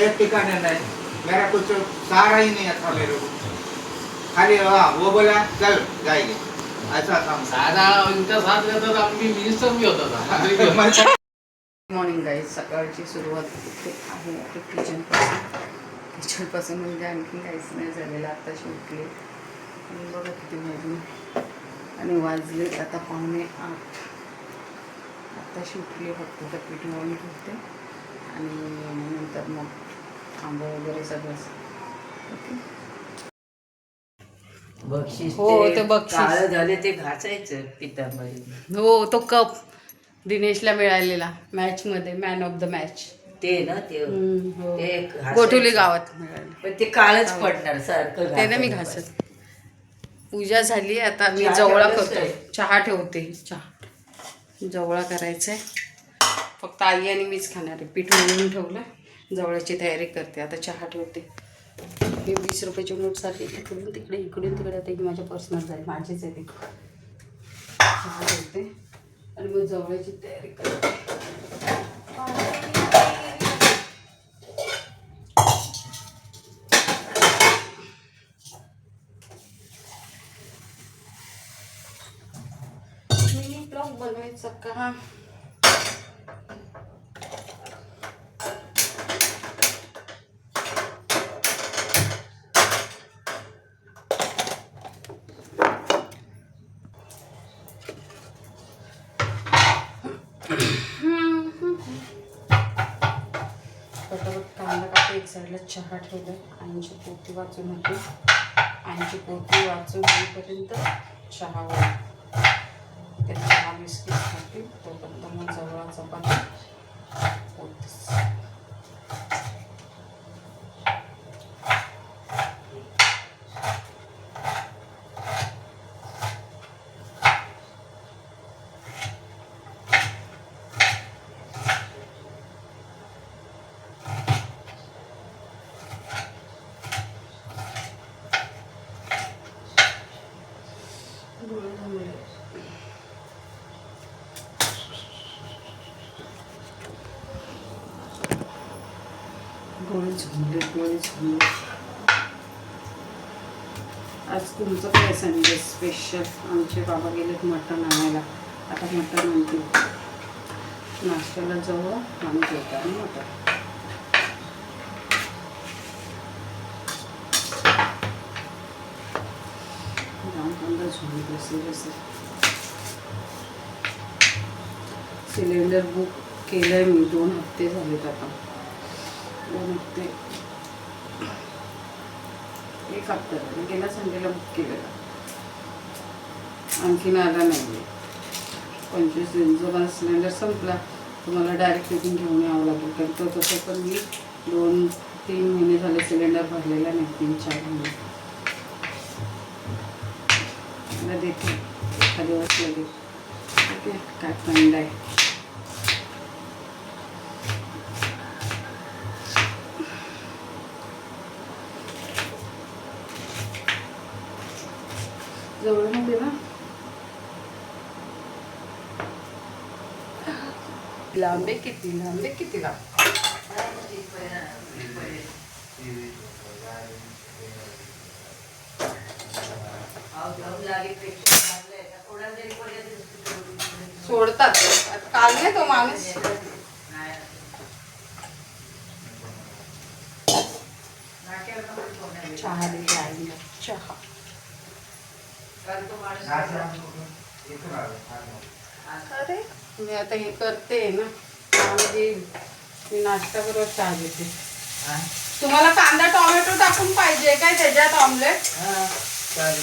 एक ठिकाने नहीं, मेरा कुछ सहारा ही नहीं था मेरे को। खाली वो बोला चल जाएंगे, ऐसा था। साधा उनका साथ देता था, आम्ही मिनिस्टर भी होता था. मॉर्निंग गाईज, सकाळची सुरुवात इथे आहे किचनपासून म्हणजे आणखी काहीच नाही झालेलं. आत्ताशी उठले आणि बघा किती वाजले आणि वाजले आता 7:45. आत्ताशी उठली, फक्त तर पीठ मळून ठेवते आणि नंतर मग आंबं वगैरे सगळंच. ओके, बक्षीस हो, ते बक्षीस. काळं झाले ते घासायचं पितांबरी. हो, तो कप दिनेशला मिळालेला मॅचमध्ये, मॅन ऑफ द मॅच. ते ना ते घासायचं. गोठवली गावात मिळाले. पण ते काळच पडणार सारखं. ते ना मी घासत. पूजा झाली, आता मी चहा जवळा ठेवलंस करतो. काय? चहा ठेवते. चहा जवळा करायचा आहे. फक्त आई आणि मीच खाणार आहे. पीठ मळून ठेवलं, जवळाची तयारी करते. आता चहा ठेवते. हे 20 रुपयाची नोट सारखी इकडून तिकडे इकडून तिकडे. आता की माझ्या पर्सनल झाली, माझीच आहे ती. चहा ठेवते आणि मग जवळची तयारी करते. मिनी ब्लॉग बनवायचा का? कांदा कापते, एक साईडला चहा ठेवलं. आईची पोती वाचून होती. आईची पोती वाचून होईपर्यंत चहा होईल. ते चहा बिस्किट खातील तोपर्यंत मग जवळ चपाती पोतीच. डोळे झुंबले. आज तुमचं काय संडे स्पेशल? आमचे बाबा गेलेत मटण आणायला. आता मटण आणतील. नाश्त्याला जवळ आणि जेवताना मटण. सिलेंडर बुक केलंय मी. 2 हप्ते झालेत आता. 2 हप्ते, 1 हप्ता झाला. गेल्या संडेला बुक केलेला, आणखीन आला नाही. 25 दिवसाचा माझा सिलेंडर संपला. तुम्हाला डायरेक्ट इथून घेऊन यावं लागेल. कारण तो तसं पण मी 2-3 महिने झाले सिलेंडर भरलेला नाही. 3-4 महिने मला देते एखाद्या दिवस लागेल. ओके, काय थंड आहे. जवळमध्ये ना लांबे किती लांब. सोडतात काल नाही तो माणूस. चहा दिली आईला. चहा अरे मी आता हे करते ना, म्हणजे मी नाश्ता बरोबर चहा घेते. तुम्हाला कांदा टोमॅटो टाकून पाहिजे काय त्याच्यात ऑमलेट? काय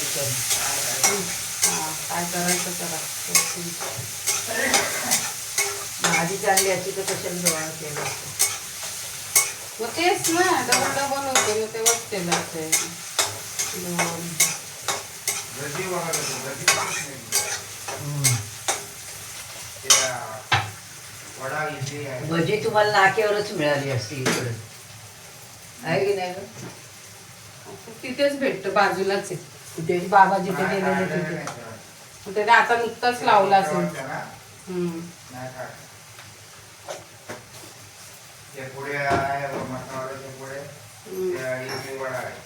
करायचं करा. भाजी चांगली याची तर कशाला जेवण केलं. मग तेच ना, डबल होते मग तेव्हाच केलं असेल. भजी तुम्हाला नाक्यावरच मिळाली असती इकडे, आहे की नाही? तिथेच भेटतं, बाजूलाच आहे. तिथे बाबा जिथे गेलेले तिथे. त्याने आता नुकताच लावला असेल. ते पुढे आहे मसाल्याच्या पुढे हम्म. त्या इडली वडा आहे.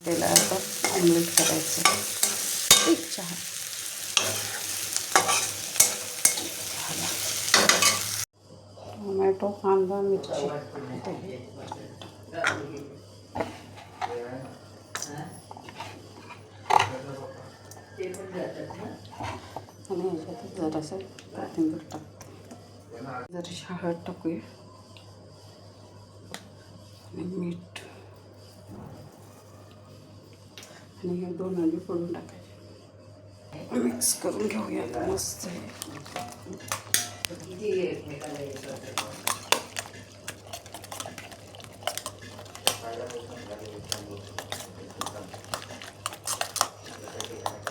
त्याला आता ऑमलेट करायचं. एक चहा टोमॅटो कांदा मिरची ते पण जातात ना. आणि ह्याच्यात जरासं कोथिंबीर टाकते. जराशी हळद टाकूया आणि मीठ आणि हे 2 अंडी फोडून टाकायचे. मिक्स करून घेऊया आता मस्त आहे. किती एकमेकाला हे करतात.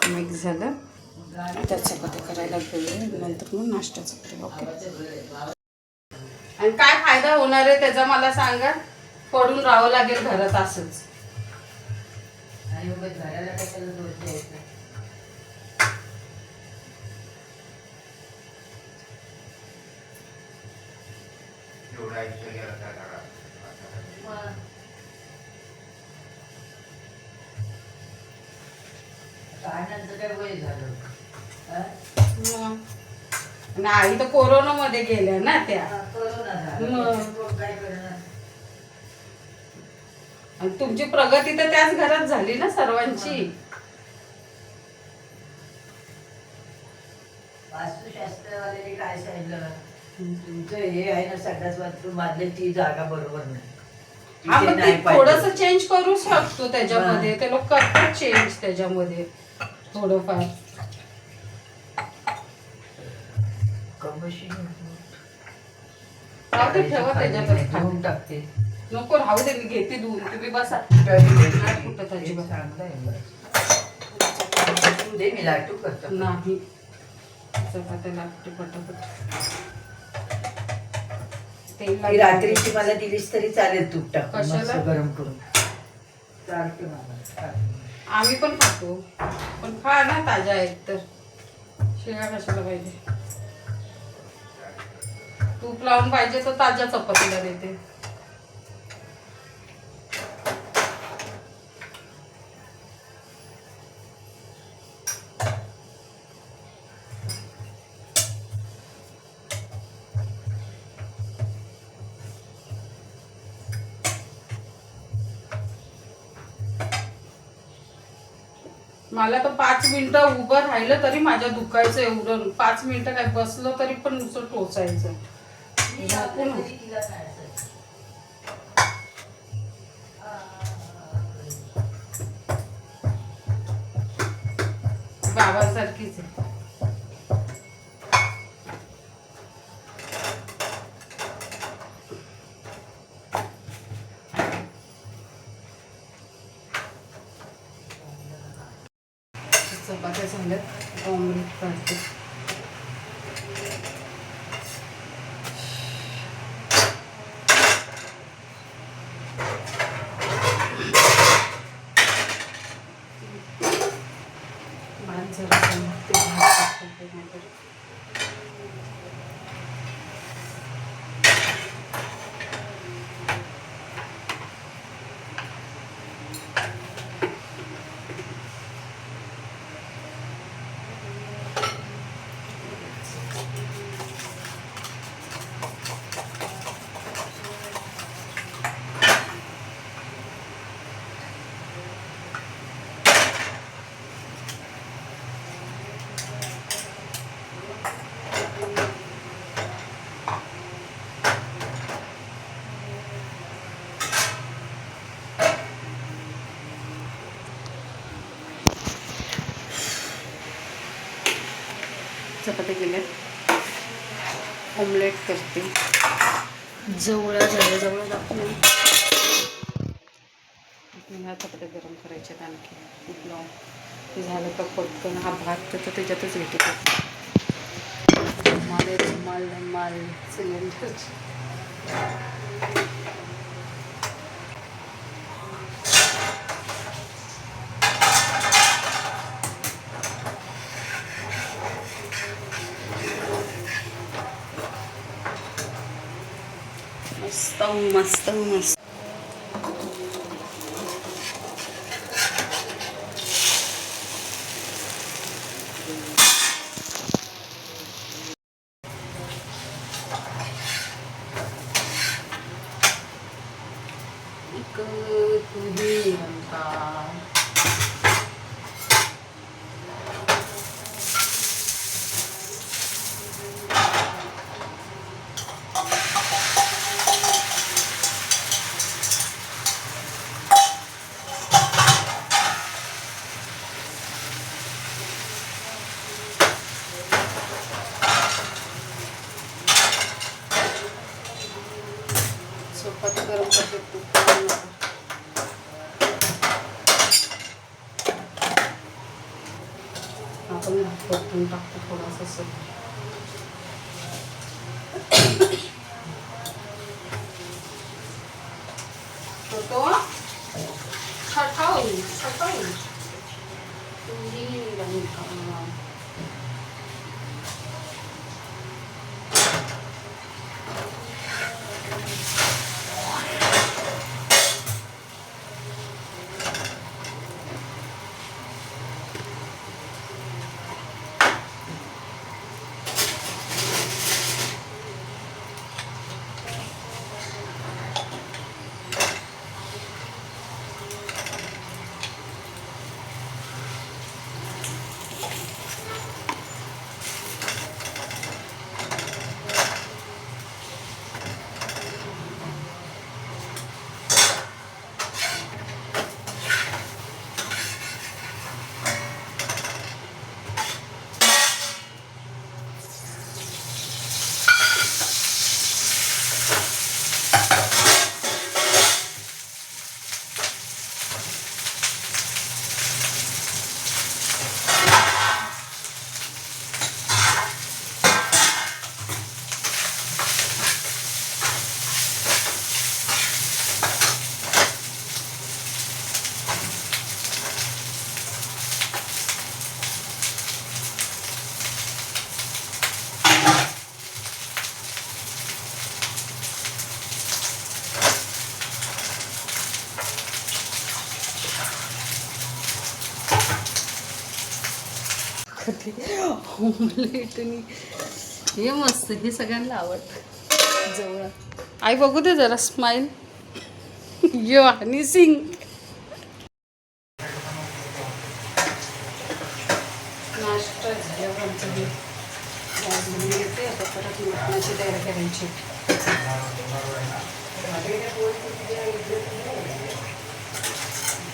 मिक्स झालं त्या चपात्या करायला घेऊया. नंतर मग नाश्त्याचं करूया. ओके. आणि काय फायदा होणार आहे त्याचा मला सांगा. पडून राहावं लागेल घरात असंच. आणि मग घराला कशाला दोष द्यायचा. एवढा आयुष्य गेलं त्या घरात. नंतर काय वय झालं. आणि आई तर कोरोनामध्ये गेल्या ना त्या. कोरोना मग. काय करणार. आणि तुमची प्रगती तर त्याच घरात झाली ना सर्वांची. वास्तुशास्त्रवाले काय सांगितलं, तुमचं हे आहे ना संडास बाथरूम मधली ती जागा बरोबर नाही. हा तिथे मग नाही ते पाहिजे. थोडंसं चेंज करू शकतो त्याच्यामध्ये. ते लोक करतात चेंज त्याच्यामध्ये थोडंफार. कमर्शियल राहू दे, ठेवा त्याच्यातच धुवून खाली. टाकते. नको राहू दे, मी घेते धुवून. तुम्ही बसा. नाही कुठं हे अजिबात. चांगलं आहे. तू दे मी लाटू करतो. नाही चपात्या लागते पटापट. तेल ती लागते. रात्रीची मला दिलीस तरी चालेल, तूप टाकून कशाला? मस्त गरम करून चालते मला. आम्ही पण खातो, पण खा ना ताज्या आहेत तर. शिळ्या कशाला पाहिजे. तूप लावून पाहिजे तर ताज्या चपातीला देते. मला तर 5 मिनिटं उभं राहिलं तरी माझ्या दुखायचं एवढं. 5 मिनिटं काय बसलं तरी पण नुसतं टोचायचं. झोपून बाबासारखीच आहे. चपात्या झाल्यात. ऑमलेट करते. भात झालं तर मग ते भात टाकते नंतर. चपात्या केल्या, ऑमलेट करते. जवळा दाखवून ह्या चपात्या गरम करायच्यात आणखी तूप लावून. ते झालं का पटकन हा भात तर त्याच्यातच घेते. धमाल सिलेंडर. मस्त. तुम्ही म्हणता चपाती गरम करते. तूप आपण परतून टाकतो थोडासा. ऑमलेट आणि हे मस्त. हे सगळ्यांना आवडतं. जवळ आई बघू दे जरा स्माईल. यो हनी सिंग. नाश्ता जेवणाचं हे येते. आता परत मटणाची तयारी करायची.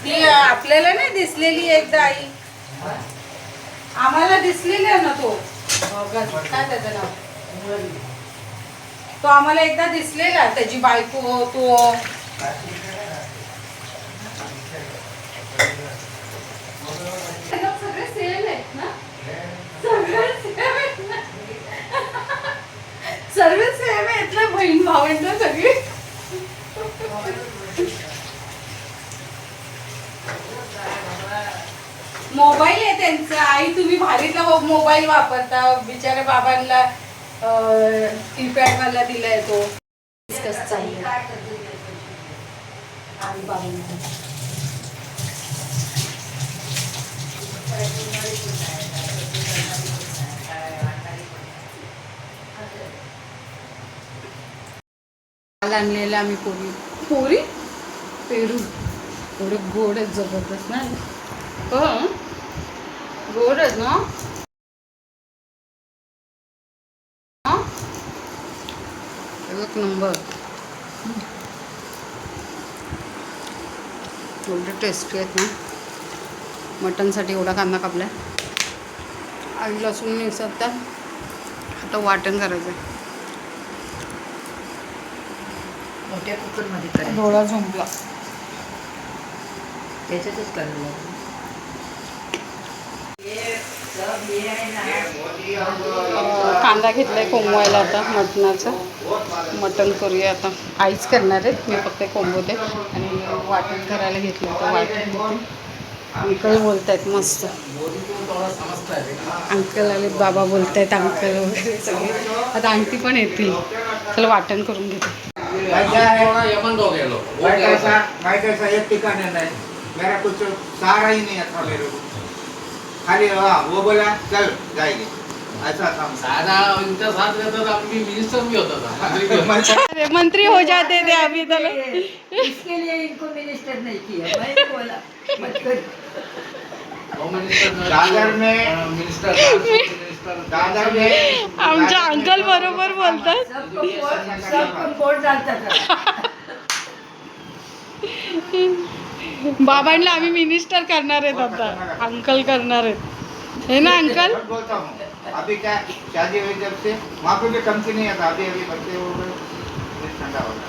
ती आपल्याला नाही दिसलेली एकदा आई, आम्हाला दिसलेला आहे ना तो. काय त्याचं नाव, तो आम्हाला एकदा दिसलेला. त्याची बायको तो. सगळे सेम आहेत ना, सर्व सेम आहेत ना, बहीण भावंड सगळी. मोबाईल आहे त्यांचा. आई तुम्ही भारीतला मोबाईल वापरता. बिचाऱ्या बाबांना कीपॅड वाला दिलाय तो. कसं चाललंय आई बाबांना. आणलेला आम्ही पोरी पेरू. एवढे गोड आहेत जबरदस्त ना. गोड आहेत ना. एक नंबर. एवढे टेस्टी आहेत ना. मटनसाठी एवढा कांदा कापला. आई लसूण मिसळतात. आता वाटण करायचं आहे. मोठ्या कुकरमध्ये करायचं. डोळा झोंबला. त्याच्यातच करायला लागेल. हे सब हे आहे ना, कांदा घेतलाय कोंबवायला आता मटणाचं. मटण करूया आता. आईच करणार आहे, मी फक्त कोंबवते. आणि वाटण करायला घेतलं होतं, वाटण घेते. अंकल बोलतायत मस्त. अंकल आले, बाबा बोलतायत, अंकल वगैरे सगळे. आता आंटी पण येतील. चला वाटण करून घेते. ऐसा एक ठिकाने नहीं, मेरा कुछ सहारा ही नहीं था मेरे को. खाली वो बोला चल जाएंगे, ऐसा था. साधा इनका साथ रहता था, अभी मिनिस्टर भी होता था. अरे मंत्री हो जाते थे अभी तक. इसके लिए इनको मिनिस्टर नहीं किया. मैं बोला मत कर. दादर में दादर में आमच्या अंकल बरोबर बोलतात. सबको वोट डालता था. बाबांना आम्ही मिनिस्टर करणार आहेत आता. अंकल करणार आहेत, हे ना अंकल. मैं बोलता हूँ अभी क्या शादी हुई जब से वहाँ पे भी कम से नहीं आता. अभी अभी बच्चे हो गए, फिर ठंडा हो गया.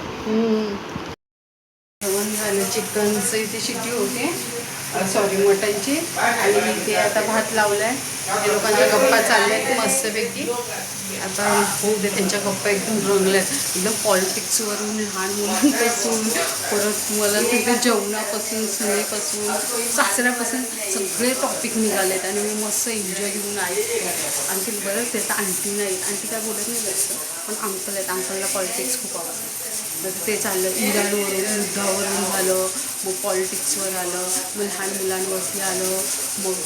जेवण झालं. चिकनचं इथे शिटी होते, सॉरी मटनची. आणि इथे आता भात लावलाय. ते लोकांच्या गप्पा चालल्यात मस्तपैकी. आता होऊ दे, त्यांच्या गप्पा एकदम रंगल्यात. एकदम पॉलिटिक्सवरून, लहान मुलांपासून, परत मला तिथे जेवणापासून, सुनेपासून, सासऱ्यापासून सगळे टॉपिक निघालेत. आणि मी मस्त एन्जॉय घेऊन ऐकते. आणखी बरंच आहे तर आंटी नाही, आंटी काय बोलत नाही जास्त, पण अंकल आहेत. अंकलला पॉलिटिक्स खूप आवडतं. तर ते चाललं. इराणवरून, युद्धावरून झालं, मग पॉलिटिक्सवर आलं, मग लहान मुलांवरती आलं, मग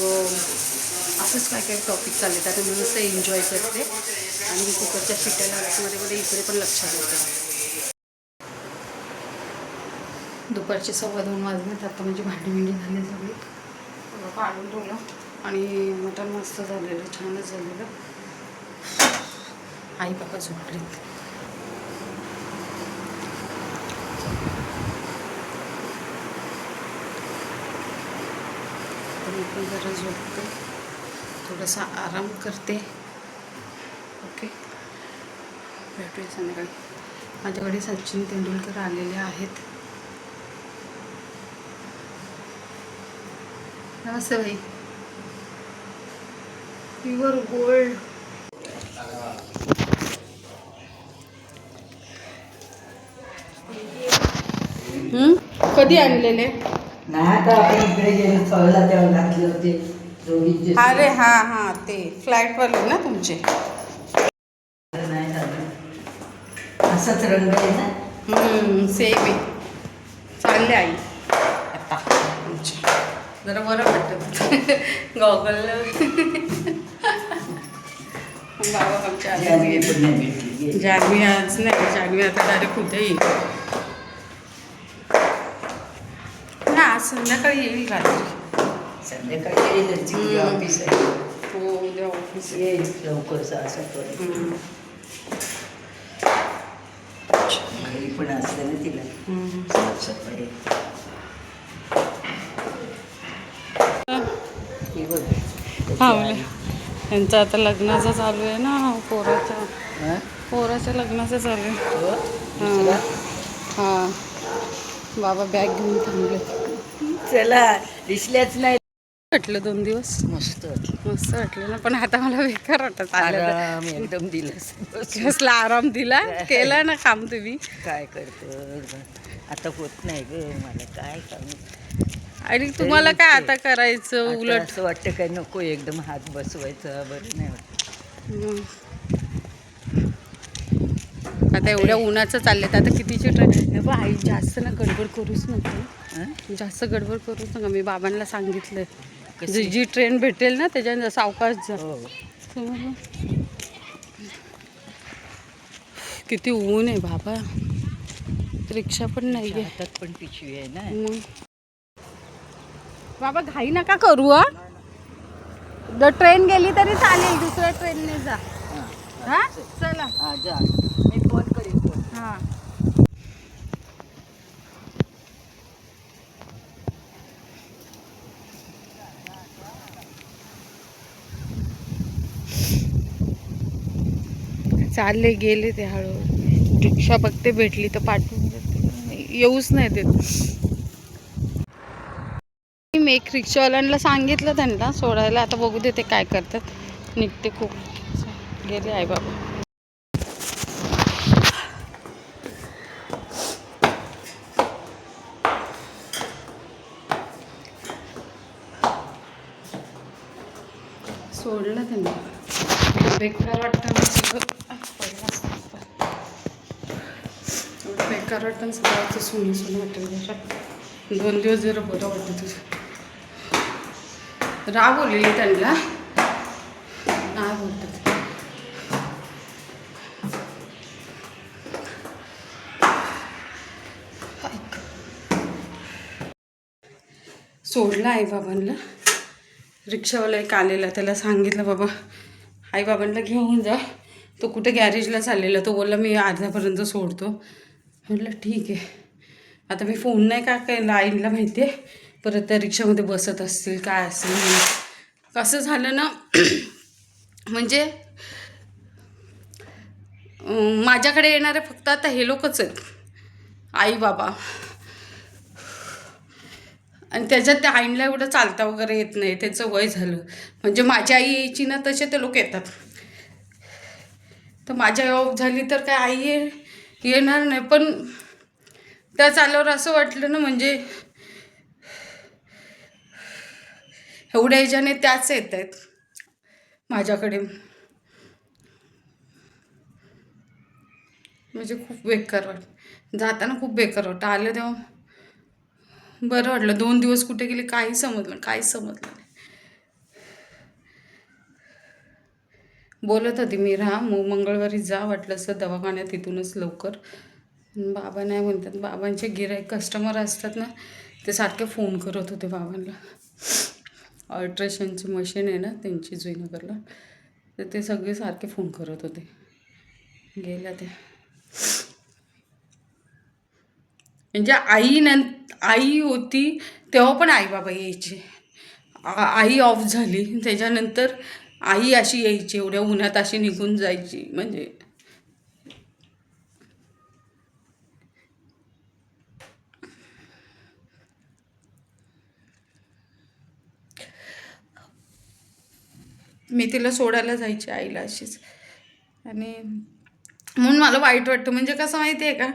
असंच काय काय टॉपिक चालले. आता मी मस्त एन्जॉय करते. आणि कुकरच्या शिट्ट्या मध्ये मध्ये इकडे पण लक्षात येतं. दुपारचे 2:15 वाजलेत. आता म्हणजे भांडी झाली सगळी, काढून ठेवलं. आणि मटण मस्त झालेलं, छानच झालेलं. आई बाबा झोपलेत. मी पण जरा झोपते, थोडासा आराम करते. ओके, भेटूया संध्याकाळी. माझ्याकडे सचिन तेंडुलकर आलेले आहेत. नमस्ते भाई. Pure gold. कधी आणलेले? नाही आता आपण इकडे गेलो चळला तेव्हा घातले होते दोघींचे. अरे हां हां, ते फ्लॅटवाले ना तुमचे. नाही झालं, असाच रंग आहे ना. सेम आहे. चालले आई आता आमच्या. जरा बरं वाटतं गॉगल. बाबा आमच्या आधीच गेले. जान्हवी आज नाही, जान्हवी आता डायरेक्ट कुठे येईल ना. आज संध्याकाळी येईल, रात्री संध्याकाळी येईल. ऑफिस आहे. हो, उद्या ऑफिस आहे. येईल लवकर 6-7 घरी पण असतं ना तिला. साफसफाई त्यांचं आता लग्नाचं चालू आहे ना, पोराच्या लग्नाचं चालू आहे. हां, बाबा बॅग घेऊन थांबले. चला दिसल्याच नाही. वाटलं 2 दिवस मस्त मस्त वाटलं ना, पण आता मला बेकार वाटत. आराम एकदम दिलंस. कसला आराम दिला. केलं ना काम तुम्ही. काय करतो आता, होत नाही ग मला, काय काम. आणि तुम्हाला काय आता करायचं उलट. असं वाटतं काय नको एकदम हात बसवायचा, बरं नाही वाटत. आता एवढ्या उन्हाचं चाललंय, आता कितीची ट्रेन. आई जास्त ना गडबड करूच नका, जास्त गडबड करूच नका. मी बाबांना सांगितलंय, जी ट्रेन भेटेल ना त्याच्यानंतर सावकाश जा. किती ऊन आहे बाबा, रिक्षा पण नाही आहे. हातात पण पिशवी आहे ना. मग बाबा घाई नका करू. जर ट्रेन गेली तरी चालेल, दुसऱ्या ट्रेनने जा. हां चला. हां जा, मी फोन करीन. हां. चालले गेले ते हळूहळू. रिक्षा बघते भेटली तर पाठवून देते, येऊच नाही देत. मी एक रिक्षावाल्यांना सांगितलं त्यांना सोडायला, आता बघू दे ते काय करतात. निघते खूप गेले आई बाबा. सोडलं त्यांना. बेकार वाटतं ना सगळं, बेकार वाटतं सगळं, सुनी सुनी वाटेल. 2 दिवस जरा बरं वाटतं तुझं. राग बोललेली त्यांना, नाही बोलतात. सोडलं आईबाबांना. रिक्षावाला एक आलेला, त्याला सांगितलं बाबा आईबाबांना घेऊन जा. तो कुठे गॅरेजला चाललेला, तो बोलला मी अर्ध्यापर्यंत सोडतो. म्हटलं ठीक आहे. आता मी फोन नाही का केला, आईला माहिती आहे, परत त्या रिक्षामध्ये बसत असतील काय असेल. कसं झालं ना म्हणजे माझ्याकडे येणारे फक्त आता हे लोकच आहेत, आई बाबा. आणि त्याच्यात त्या आईला एवढं चालता वगैरे येत नाही, त्याचं वय झालं. म्हणजे माझी आई यायची ना तसे ते लोक येतात. तर माझी आई ऑफ झाली तर काय आई येणार नाही. पण त्या चाल्यावर असं वाटलं ना, म्हणजे एवढ्या ह्याच्याने त्याच येत आहेत माझ्याकडे. म्हणजे खूप बेकार वाटतं जाताना, खूप बेकार वाटतं. आलं तेव्हा बरं वाटलं. 2 दिवस कुठे गेले काही समजलं नाही. बोलत होती मी राहा मंगळवारी जा, वाटलं असं दवाखान्यात इथूनच लवकर. बाबा नाही म्हणतात. बाबांचे गिऱ्हाईक कस्टमर असतात ना, ते सारखे फोन करत होते बाबांना. अल्ट्रेशनची मशीन आहे ना त्यांची जुईनगरला, तर ते सगळे सारखे फोन करत होते. गेल्या त्या म्हणजे आई होती तेव्हा पण आई बाबा यायचे. आई ऑफ झाली त्याच्यानंतर आई अशी यायची, एवढ्या उन्हात अशी निघून जायची. म्हणजे मी तिला सोडायला जायची आईला अशीच. आणि म्हणून मला वाईट वाटतं. म्हणजे कसं माहिती आहे का,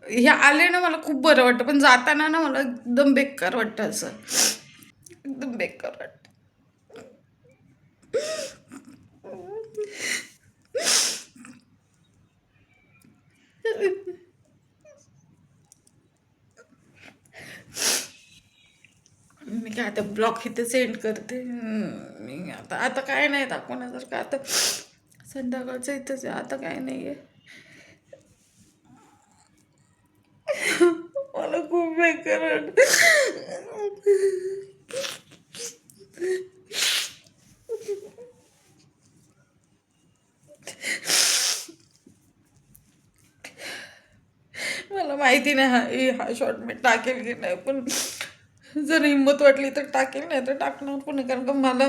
हे आले ना मला खूप बरं वाटतं, पण जाताना ना मला एकदम बेकार वाटतं. असं एकदम बेकार वाटतं. मी काय आता ब्लॉग इथे सेंड करते. मी आता काय नाही दाखवण्यासारखं. आता संध्याकाळचं इथंच आहे, आता काय नाही आहे. मला खूप बेकार वाटतं. मला माहिती नाही हा शॉर्ट मी टाकेल की नाही, पण जर हिंमत वाटली तर टाकेल, नाही तर टाकणार पण नाही. कारण का मला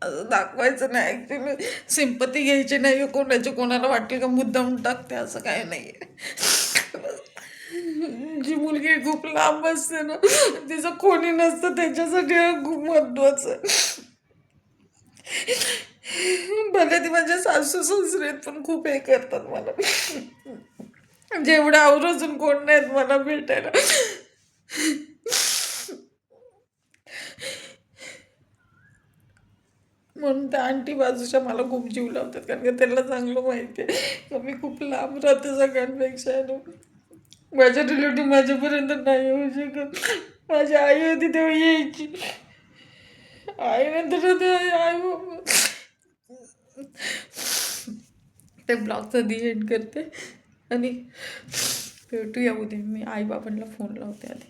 असं दाखवायचं नाही. ॲक्च्युली सिंपती घ्यायची नाही कोणाची. कोणाला वाटेल का मुद्दाम टाकते, असं काय नाही आहे. जी मुलगी खूप लांब असते ना, तिचं कोणी नसतं त्याच्यासाठी खूप महत्त्वाचं. भले ती माझ्या सासू सासरे पण खूप हे करतात मला. जेवढं आवरून कोण नाहीत मला भेटायला. म्हणून त्या आंटी बाजूच्या मला खूप जीव लावतात. कारण का त्यांना चांगलं माहिती आहे का मी खूप लांब राहते सगळ्यांपेक्षा. माझ्या रिलेटिव्ह माझ्यापर्यंत नाही येऊ शकत. माझी आई होती तेव्हा यायची. आईनंतर ते आई बाबा. ते ब्लॉगचा दी एंड करते आणि भेटूया उद्या. मी आईबाबांना फोन लावते आधी.